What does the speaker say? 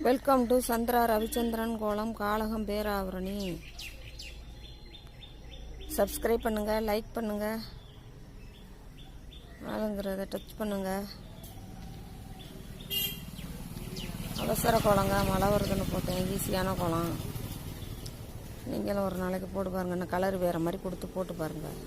Welcome to Chandra Ravichandran கோலம் காளகம் Peravurani. Subscribe பண்ணுங்கள், like பண்ணுங்கள், ஆளுங்கிறத டச் பண்ணுங்கள். அவசர கோலங்க, மழை வருதுன்னு போட்டேன். ஈஸியான கோலம். நீங்களும் ஒரு நாளைக்கு போட்டு பாருங்கள். கலர் வேறு மாதிரி கொடுத்து போட்டு பாருங்கள்.